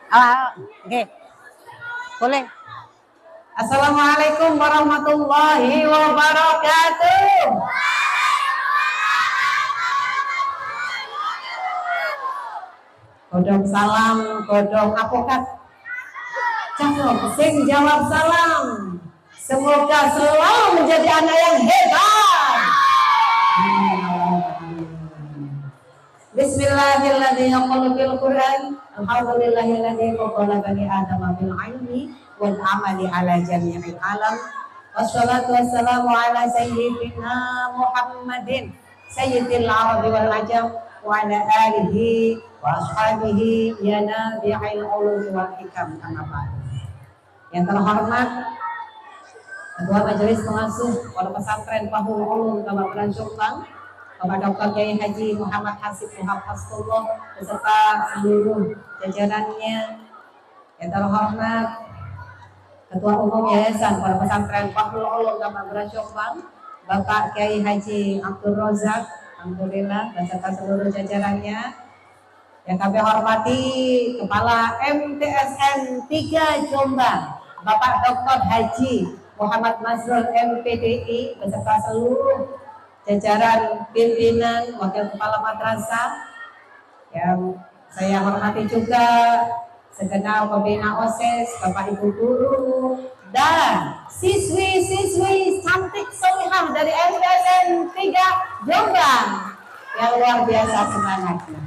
Oke, boleh. Assalamualaikum warahmatullahi wabarakatuh. Godong salam, godong apokat. Cakep, sing jawab salam. Semoga selalu menjadi anak yang hebat. Bismillahirrahmanirrahim. Yaqulu fil Qur'an, alhamdulillahilladzi faddala bani Adam bil ilmi wal amali ala jami'il alam. Wassalatu wassalamu ala sayyidina Muhammadin sayyidil arabi wal ajam wa ala alihi wa ashabihi ya nabi'il ulum wal hikam. Yang terhormat Ketua Majelis Pengasuh Pondok Pesantren Fahul Ulum Kabupaten Jombang, Bapak Dr. Kiai Haji Muhammad Hasib Muhafazullah beserta seluruh jajarannya. Yang terhormat Ketua Umum Yayasan Pondok Pesantren Fahul Ulum Kabupaten Jombang, Bapak Kiai Haji Abdul Rozak, alhamdulillah beserta seluruh jajarannya. Yang kami hormati Kepala MTSN 3 Jombang, Bapak Dr. Haji Muhammad Mazrul MPDI beserta seluruh jajaran pimpinan wakil kepala madrasah yang saya hormati juga segenap pembina OSIS, Bapak Ibu guru dan siswi-siswi cantik solihah dari MTSN 3 Jombang yang luar biasa semangatnya.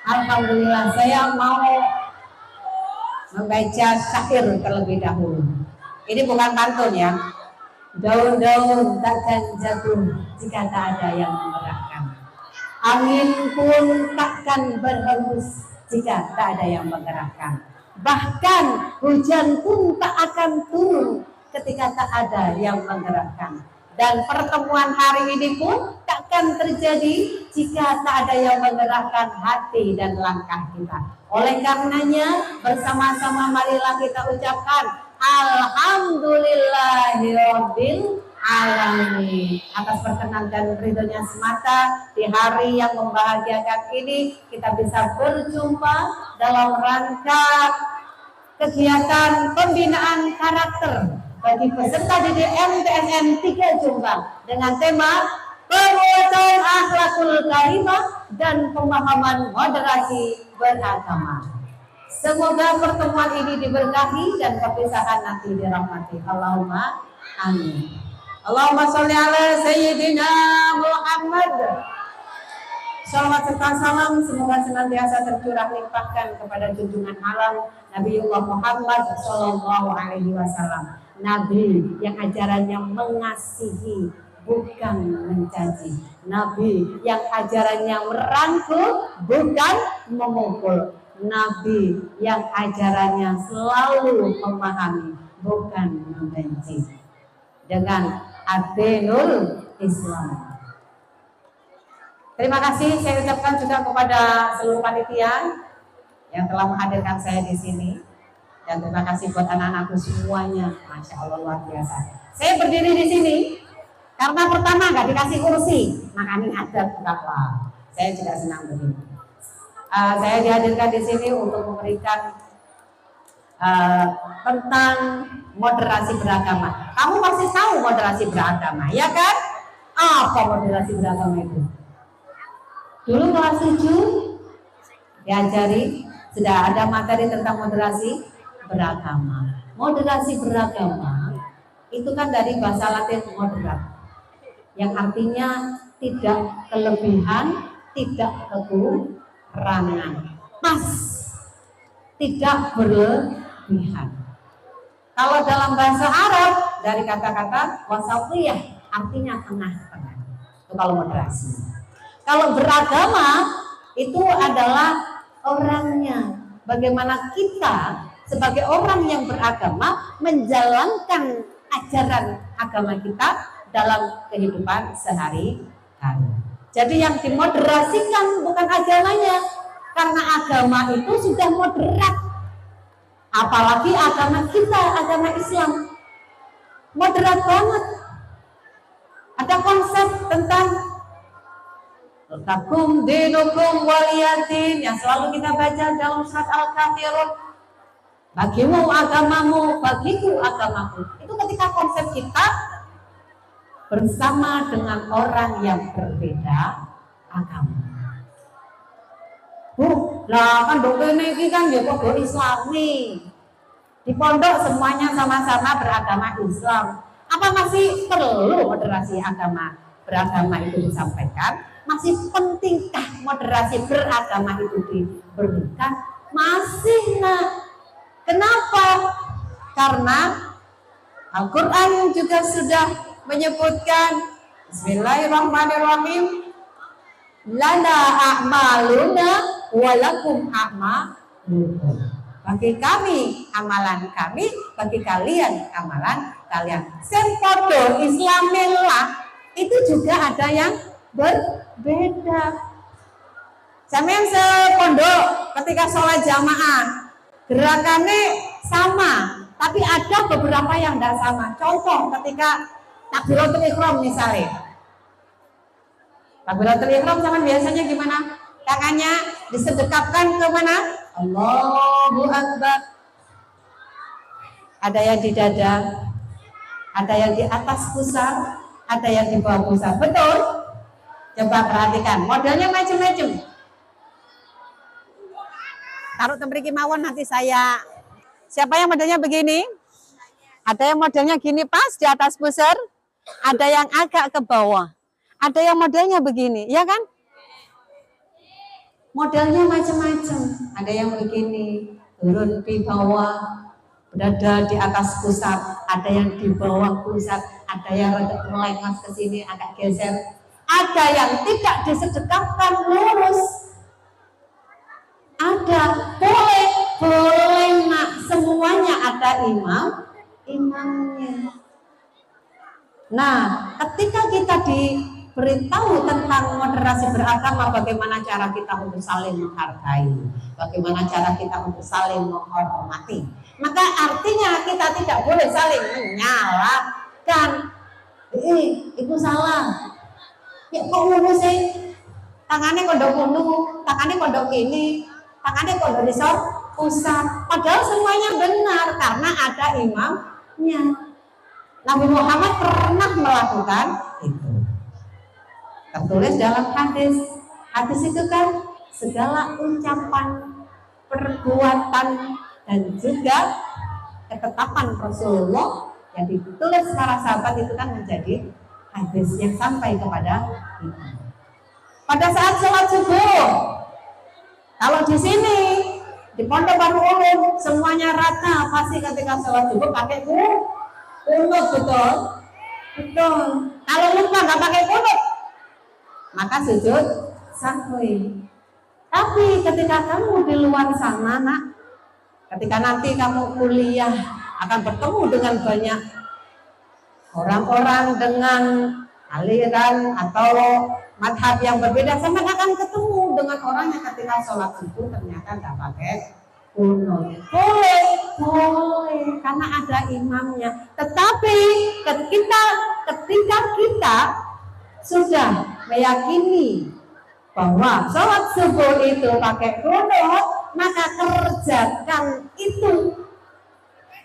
Alhamdulillah, saya mau membaca syair terlebih dahulu. Ini bukan pantun ya. Daun-daun takkan jatuh jika tak ada yang menggerakkan. Angin pun takkan berhembus jika tak ada yang menggerakkan. Bahkan hujan pun tak akan turun ketika tak ada yang menggerakkan. Dan pertemuan hari ini pun takkan terjadi jika tak ada yang menggerakkan hati dan langkah kita. Oleh karenanya bersama-sama marilah kita ucapkan Alhamdulillahirabbil alamin. Atas perkenan dan ridhonya semata di hari yang membahagiakan ini kita bisa berjumpa dalam rangka kegiatan pembinaan karakter bagi peserta didik MTSN 3 Jombang dengan tema penguatan akhlakul karimah dan pemahaman moderasi beragama. Semoga pertemuan ini diberkahi dan perpisahan nanti dirahmati. Allahumma amin. Allahumma sholli ala sayyidina Muhammad. Salawat serta salam semoga senantiasa tercurah limpahkan kepada junjungan alam Nabiullah Muhammad sallallahu alaihi wasallam. Nabi yang ajarannya mengasihi bukan mencaci. Nabi yang ajarannya merangkul bukan memukul. Nabi yang ajarannya selalu memahami bukan membenci. Dengan adilul Islam. Terima kasih saya ucapkan juga kepada seluruh panitia yang telah menghadirkan saya di sini. Dan terima kasih buat anak-anakku semuanya, masya Allah luar biasa. Saya berdiri di sini karena pertama nggak dikasih kursi, makanya ada dakwah. Saya juga senang berdiri. Saya dihadirkan di sini untuk memberikan tentang moderasi beragama. Kamu pasti tahu moderasi beragama, ya kan? Apa moderasi beragama itu? Dulu kelas 7 diajari sudah ada materi tentang moderasi beragama. Moderasi beragama itu kan dari bahasa Latin moderat, yang artinya tidak kelebihan, tidak kekurangan, pas, tidak berlebihan. Kalau dalam bahasa Arab dari kata-kata wasatiyah artinya tengah-tengah. Itu kalau moderasi. Kalau beragama itu adalah orangnya. Bagaimana kita sebagai orang yang beragama menjalankan ajaran agama kita dalam kehidupan sehari-hari. Jadi yang dimoderasikan bukan agamanya, karena agama itu sudah moderat. Apalagi agama kita, agama Islam, moderat banget. Ada konsep tentang Lakum dinukum waliyadin yang selalu kita baca dalam surat Al-Kafirun. Bagimu agamamu, bagiku agamaku. Itu ketika konsep kita bersama dengan orang yang berbeda agama. Lah kan dokter ini kan ya kok Islami. Di pondok semuanya sama-sama beragama Islam. Apa masih perlu moderasi agama beragama itu disampaikan? Masih pentingkah moderasi beragama itu diberikan? Masih nak. Kenapa? Karena Al-Quran juga sudah menyebutkan Bismillahirrahmanirrahim, lana a'maluna walakum a'malukum. Bagi kami amalan kami, bagi kalian amalan kalian. Sempodo Islamillah itu juga ada yang berbeda. Sampeyan sepondok ketika sholat jamaah gerakannya sama, tapi ada beberapa yang tidak sama. Contoh ketika takbiratul ihram misalnya. Takbiratul ihram sama biasanya gimana? Tangannya disedekapkan ke mana? Allahu Akbar. Ada yang di dada, ada yang di atas pusar, ada yang di bawah pusar. Betul? Coba perhatikan, modelnya macam-macam. Taruh tembriki mawon nanti saya. Siapa yang modelnya begini? Ada yang modelnya gini pas di atas pusar, ada yang agak ke bawah. Ada yang modelnya begini, ya kan? Modelnya macam-macam. Ada yang begini, turun di bawah, berada di atas pusat. Ada yang di bawah pusat, ada yang agak melengos ke sini, agak geser. Ada yang tidak disedekapkan lurus. Ada, boleh nak, semuanya ada imamnya. Nah, ketika kita diberitahu tentang moderasi beragama, bagaimana cara kita untuk saling menghargai, bagaimana cara kita untuk saling menghormati, maka artinya kita tidak boleh saling menyalahkan. Itu salah. Ya kok ngono sih? Tangannya kondok kuno, tangannya kondok ini, tangannya kondok risor pusat. Padahal semuanya benar karena ada imamnya. Nabi Muhammad pernah melakukan itu. Tertulis dalam hadis. Hadis itu kan segala ucapan, perbuatan, dan juga ketetapan Rasulullah yang ditulis para sahabat itu kan menjadi hadis yang sampai kepada kita. Pada saat sholat subuh, kalau di sini di Pondok Baru Ulum semuanya rata, pasti ketika sholat subuh pakai kunut, betul? Betul. Kalau lupa nggak pakai kunut, maka sujud sahwi. Tapi ketika kamu di luar sana, nak, ketika nanti kamu kuliah akan bertemu dengan banyak orang-orang dengan aliran atau madhab yang berbeda, sama akan ketemu dengan orang yang ketika sholat subuh ternyata nggak pakai kunut. Boleh, karena ada imamnya. Tetapi ketika kita sudah meyakini bahwa sholat subuh itu pakai kunut, maka kerjakan itu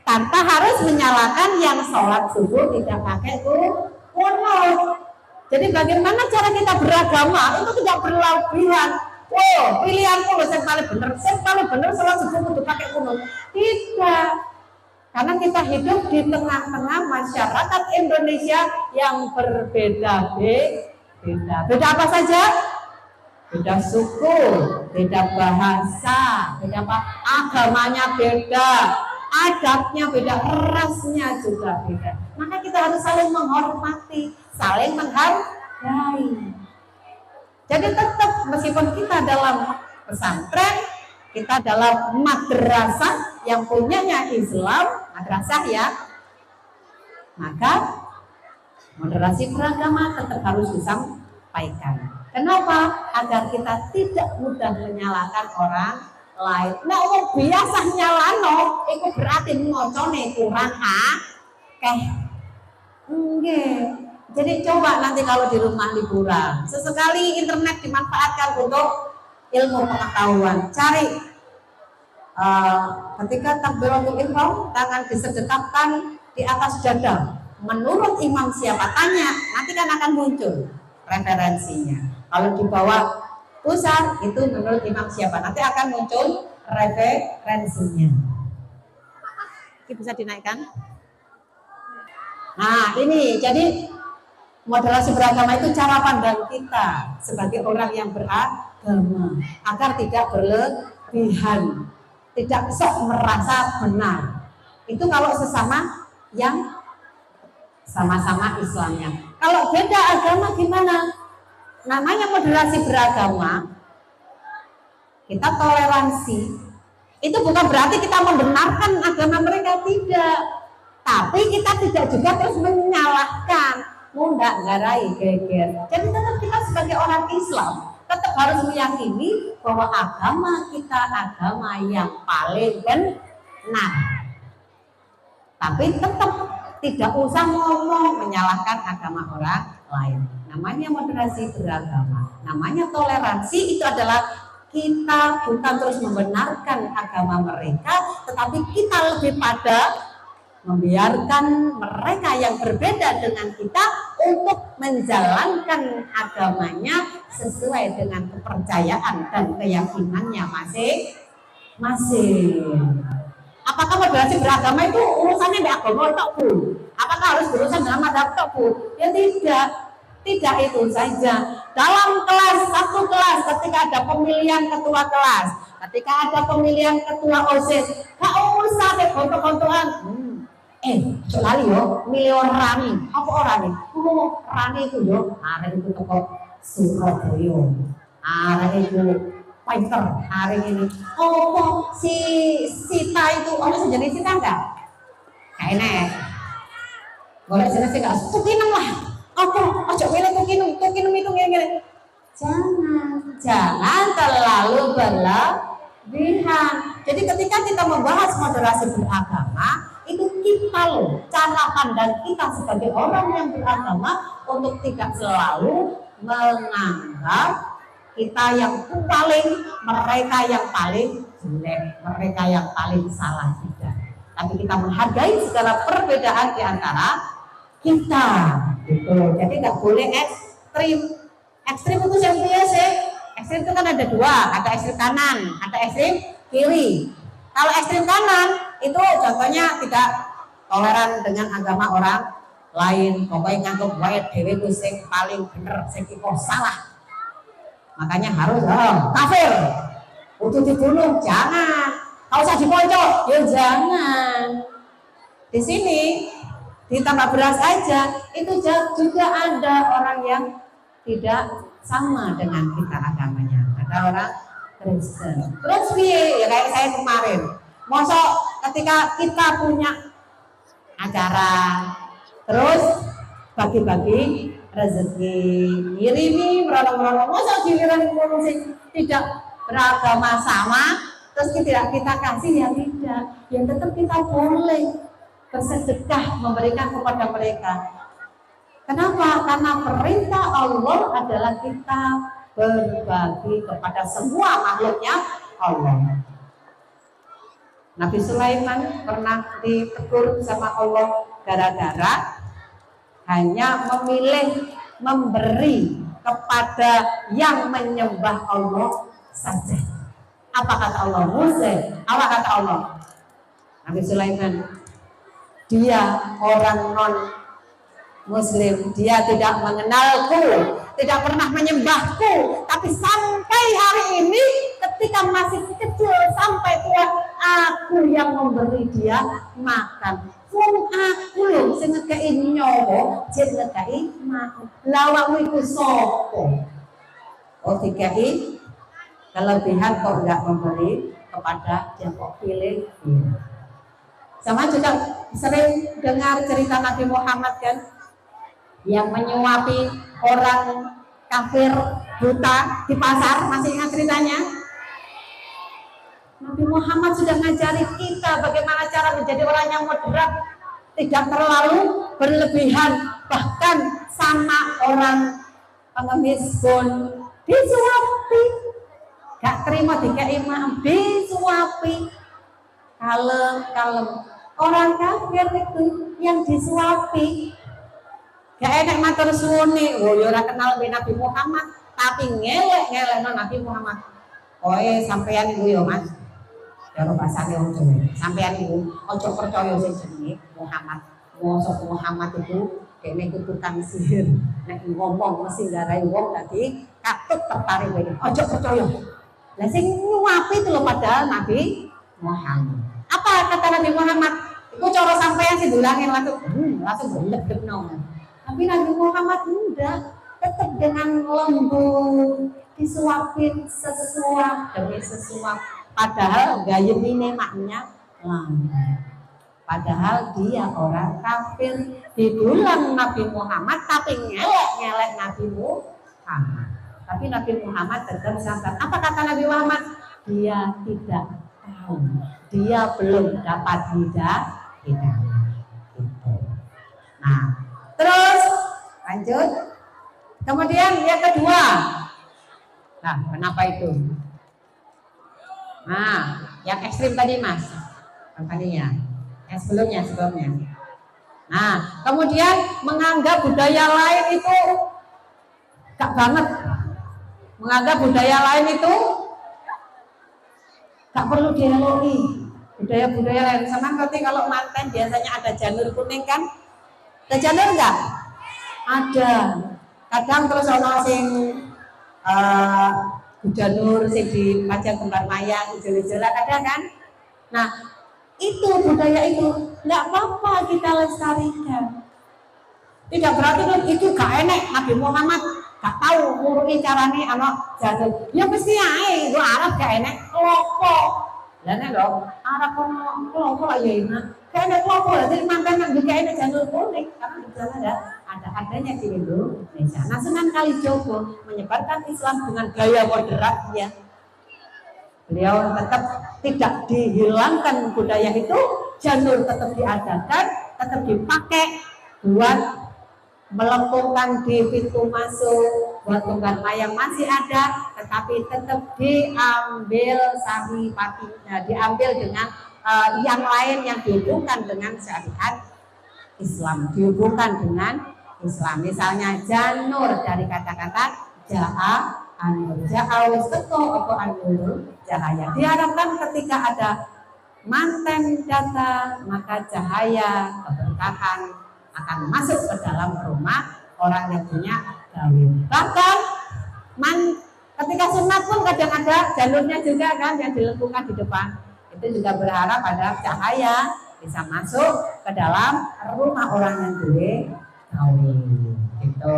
tanpa harus menyalahkan yang sholat subuh tidak pakai kunut. Jadi bagaimana cara kita beragama itu tidak berlebihan. Pilihanku loh, saya paling benar sholat subuh kudu pakai kunut. Tidak. Karena kita hidup di tengah-tengah masyarakat Indonesia yang berbeda-beda. Beda apa saja? Beda suku, beda bahasa, beda apa? Agamanya beda, adatnya beda, rasnya juga beda. Maka kita harus saling menghormati, saling menghargai. Jadi tetap meskipun kita dalam pesantren, kita dalam madrasah yang punyanya Islam, madrasah ya, maka moderasi beragama tetap harus disampaikan. Kenapa? Agar kita tidak mudah menyalahkan orang lain. Nah, orang biasa nyalano, itu berarti ngocone kurang akeh. Nggih. Jadi coba nanti kalau di rumah liburan, sesekali internet dimanfaatkan untuk ilmu pengetahuan. Cari ketika takbiratul ihram, tangan disedekapkan di atas dada. Menurut imam siapa tanya, nanti kan akan muncul referensinya. Kalau di bawah pusar itu menurut imam siapa, nanti akan muncul referensinya. Ini bisa dinaikkan. Nah ini jadi moderasi beragama itu cara pandang kita sebagai orang yang beragama agar tidak berlebihan, tidak sok merasa benar. Itu kalau sesama yang sama-sama Islamnya. Kalau beda agama gimana? Namanya moderasi beragama, kita toleransi. Itu bukan berarti kita membenarkan agama mereka, tidak. Tapi kita tidak juga terus menyalahkan, mundak, garai, geger. Jadi tetap kita sebagai orang Islam tetap harus meyakini bahwa agama kita agama yang paling benar. Tapi tetap tidak usah ngomong menyalahkan agama orang lain. Namanya moderasi beragama, namanya toleransi. Itu adalah kita bukan terus membenarkan agama mereka, tetapi kita lebih pada membiarkan mereka yang berbeda dengan kita untuk menjalankan agamanya sesuai dengan kepercayaan dan keyakinannya masing-masing. Apakah moderasi beragama itu urusannya di agama tok, Bu? Apakah harus berurusan dengan madhab tok, Bu? Ya tidak itu saja. Dalam kelas, satu kelas, ketika ada pemilihan ketua kelas, ketika ada pemilihan ketua OSIS, gak usah deh kontok-kontokan. Lali yo, milih Rani. Apa Rani? Rani itu yo, hari itu toko Surabaya. Hari itu Pinter hari ini. Oh, si Sita itu, sejenis Sita enggak? Kayaknya. Boleh jenis enggak? Tukinem lah. Apa? Ojo milih tukinem itu gini. Jangan terlalu berlebihan. Jadi ketika kita membahas moderasi beragama, itu kita loh, cara pandang kita sebagai orang yang beragama untuk tidak selalu menganggap kita yang paling, mereka yang paling jelek, mereka yang paling salah juga. Tapi kita menghargai segala perbedaan di antara kita, gitu. Jadi nggak boleh ekstrim. Ekstrim itu yang biasa. Ekstrim itu kan ada dua, ada ekstrim kanan, ada ekstrim kiri. Kalau ekstrim kanan itu contohnya tidak toleran dengan agama orang lain, pokoknya nganggep wae dhewe ku sing paling bener, sing iku salah. Makanya harus kafir, untuk dibunuh, jangan. Kalau usah dipojok, ya jangan. Di sini ditambah beras aja, itu juga ada orang yang tidak sama dengan kita agamanya. Ada orang Kristen. Terus ya kayak saya kemarin, mosok ketika kita punya acara, terus bagi-bagi rezeki, ngirimi meronong-meronong, masa giliran ngurusin tidak beragama sama, terus tidak kita kasih, ya tidak, yang tetap kita boleh bersedekah memberikan kepada mereka. Kenapa? Karena perintah Allah adalah kita berbagi kepada semua makhluknya Allah. Nabi Sulaiman pernah ditegur sama Allah gara-gara hanya memilih memberi kepada yang menyembah Allah saja. Apa kata Allah? Musa. Apa kata Allah? Nabi Sulaiman, dia orang non Muslim, dia tidak mengenalku, tidak pernah menyembahku, tapi sampai hari ini ketika masih kecil sampai tua, aku yang memberi dia makan. Wong aku lho sing ngekeki nyawa, jen ngekeki makan. Lawakmu iku sapa? Oh dikeki kelebihan kok enggak memberi kepada yang kok pilih. Sama juga sering dengar cerita Nabi Muhammad kan, yang menyuapi orang kafir buta di pasar, masih ingat ceritanya? Nabi Muhammad sudah ngajari kita bagaimana cara menjadi orang yang moderat, tidak terlalu berlebihan, bahkan sama orang pengemis pun disuapi, gak terima dikei maaf disuapi, kalem. Orang kafir itu yang disuapi, gak enak matur suwun nih, ya ora kenal Nabi Muhammad, tapi ngelek Nabi Muhammad. Kowe sampean iku yo Mas. Ya bahasane wong Jawa. Sampean iku aja percaya sing jenenge Muhammad. Mosok Muhammad itu kene iku tukang sihir. Nek ngomong mesti nggarai wong dadi katut tertarik wae. Aja percaya. Lah sing nyuapi itu lho padahal Nabi Muhammad. Apa kata Nabi Muhammad? Iku cara sampean sing dulangin langsung gelep-gelep. Tapi Nabi Muhammad enggak, tetap dengan lembut, disuapin sesuap demi sesuap. Padahal gayemine maknya lambat. Padahal dia orang kafir, didulang Nabi Muhammad tapi ngelek Nabi Muhammad. Tapi Nabi Muhammad tetap sabar. Apa kata Nabi Muhammad? Dia tidak tahu, dia belum dapat hidayah. Nah, terus lanjut. Kemudian yang kedua. Nah, kenapa itu? Nah, yang ekstrim tadi Mas. Tadinya. Yang sebelumnya. Nah, kemudian menganggap budaya lain itu gak banget. Menganggap budaya lain itu gak perlu dieloi. Budaya-budaya lain sama seperti kalau manten biasanya ada janur kuning kan? Ada janur enggak? Ada. Kadang terus ono sing janur sing di pajak kembar mayang, hijau-hijauan ada kan? Nah, itu budaya itu enggak apa-apa kita lestarikan. Tidak berarti itu gak enek. Nabi Muhammad gak tahu ngurungi carane ana janur. Ya mesti ae, itu Arab gak enek kelopo. Lah nek lho, Arab ono kelopo ya enak. Gak enek kelopo, jadi mantan juga enek janur kuning karena di sana ada adanya di Indonesia. Nah, Sunan Kalijogo menyebarkan Islam dengan gaya moderatnya. Beliau tetap tidak dihilangkan budaya itu, janur tetap diadakan, tetap dipakai buat melengkungkan di pintu masuk, buat tunggang mayang masih ada, tetapi tetap diambil sari patinya, diambil dengan yang lain yang dihubungkan dengan syariat Islam, dihubungkan dengan Islam. Misalnya janur dari kata-kata ja'a anur, ja'a wis teko apa anur cahaya. Diharapkan ketika ada manten datang maka cahaya keberkahan akan masuk ke dalam rumah orang yang punya gawin. Bahkan ketika sunat pun kadang ada jalurnya juga kan yang dilengkungkan di depan. Itu juga berharap ada cahaya bisa masuk ke dalam rumah orang yang gawin. Gitu.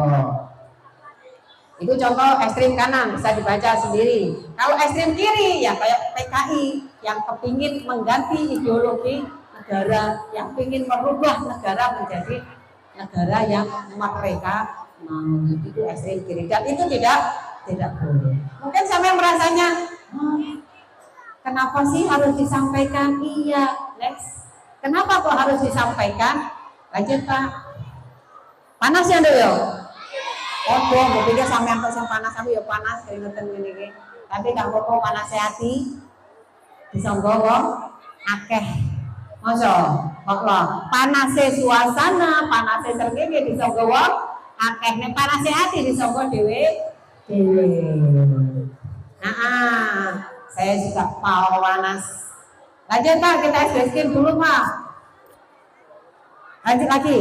Itu contoh ekstrim kanan, bisa dibaca sendiri. Kalau ekstrim kiri ya kayak PKI yang kepingin mengganti ideologi negara, yang ingin merubah negara menjadi negara yang mereka mau. Itu ekstrim kiri dan itu tidak boleh. Mungkin sampai merasanya kenapa sih harus disampaikan? Iya, next. Kenapa kok harus disampaikan? Lanjut Pak. Panas ya dulu. Oh, gue pikir sampean kok sing panas, aku ya panas keringetan ngene iki. Tapi gak apa-apa panas hati. Disangga wong akeh. Masa kok panase suasana, panase srengenge disangga wong akeh, nek panase hati disangga dhewe. Saya juga mau panas. Lanjut Pak, kita SBSkin dulu Pak. Lanjut lagi.